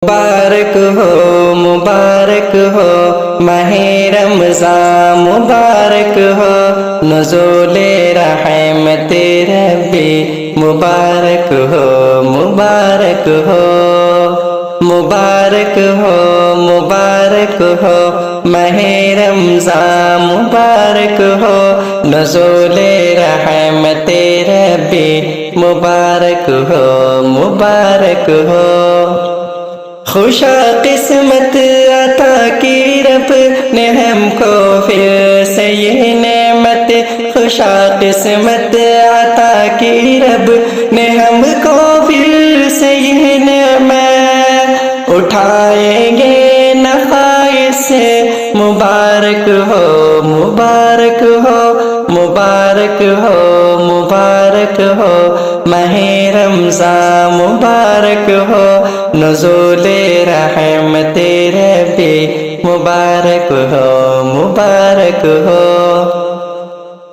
मुबारक हो माह रमज़ान मुबारक हो नुज़ूले रहमत रब्बी मुबारक हो मुबारक हो मुबारक हो मुबारक हो माह रमज़ान मुबारक हो नुज़ूले रहमत रब्बी मुबारक हो मुबारक हो खुशा किस्मत अता की रब ने हमको फिर से ये नेमत खुशा किस्मत अता की रब ने हमको फिर से ये नेमत उठाएंगे नफ़ाए से मुबारक हो मुबारक हो मुबारक हो मुबारक हो माह रमज़ान मुबारक हो नुज़ूले रहमत रब्बी मुबारक हो मुबारक हो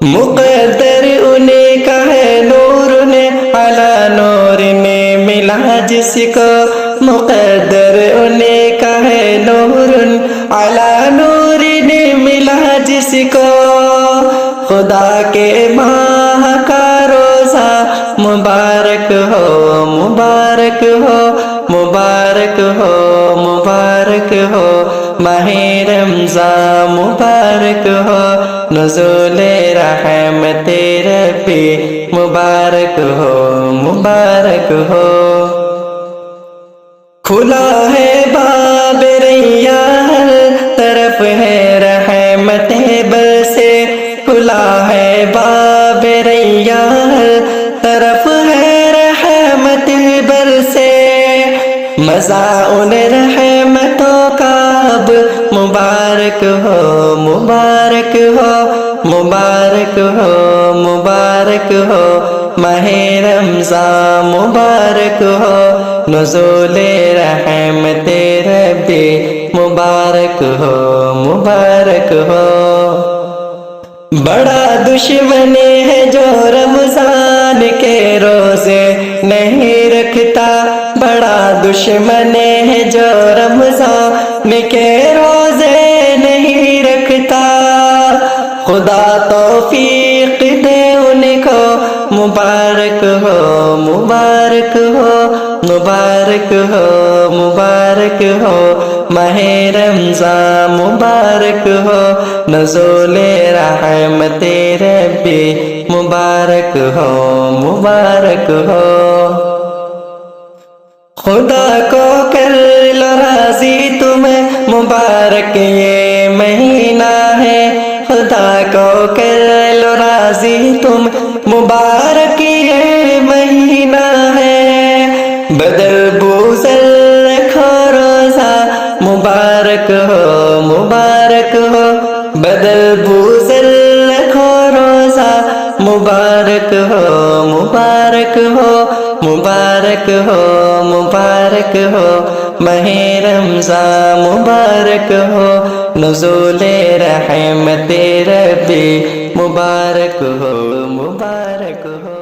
मुक़द्दर उन्हीं का है नूर ने अला नूर ने मिला जिसको मुक़द्दर उन्हीं का है नूर अला नूर ने मिला जिसको खुदा के माह का रोज़ा मुबारक हो मुबारक हो मुबारक हो मुबारक हो माह रमज़ान मुबारक हो नुज़ूले रहमत रब्बी मुबारक हो मुबारक हो खुला है बाब रैयान तरफ है रहमत बरसे खुला है बाब रैयान तरफ है रहमत बरसे मज़ा उन रहमतों का अब मुबारक हो मुबारक हो मुबारक हो मुबारक हो माह रमज़ान मुबारक हो नुज़ूले रहमत रब्बी मुबारक हो मुबारक हो बड़ा दुश्मन है जो रमज़ान के रोज़े नहीं रखता बड़ा दुश्मन है जो रमज़ान के रोज़े नहीं रखता खुदा तौफीक दे उनको मुबारक हो मुबारक हो मुबारक हो मुबारक हो माह रमज़ान मुबारक हो नुज़ूले रहमत रब्बी मुबारक हो मुबारक हो खुदा को कर लो राज़ी तुम्हें मुबारक ये महीना है खुदा को कर लो राज़ी तुम मुबारक ये महीना है बदल बूज़ल रखो रोज़ा मुबारक हो मुबारक हो बदल बूज़ल रखो रोज़ा मुबारक हो मुबारक हो मुबारक हो मुबारक हो माह रमज़ान मुबारक हो नुज़ूले रहमत रब्बी मुबारक हो मुबारक हो।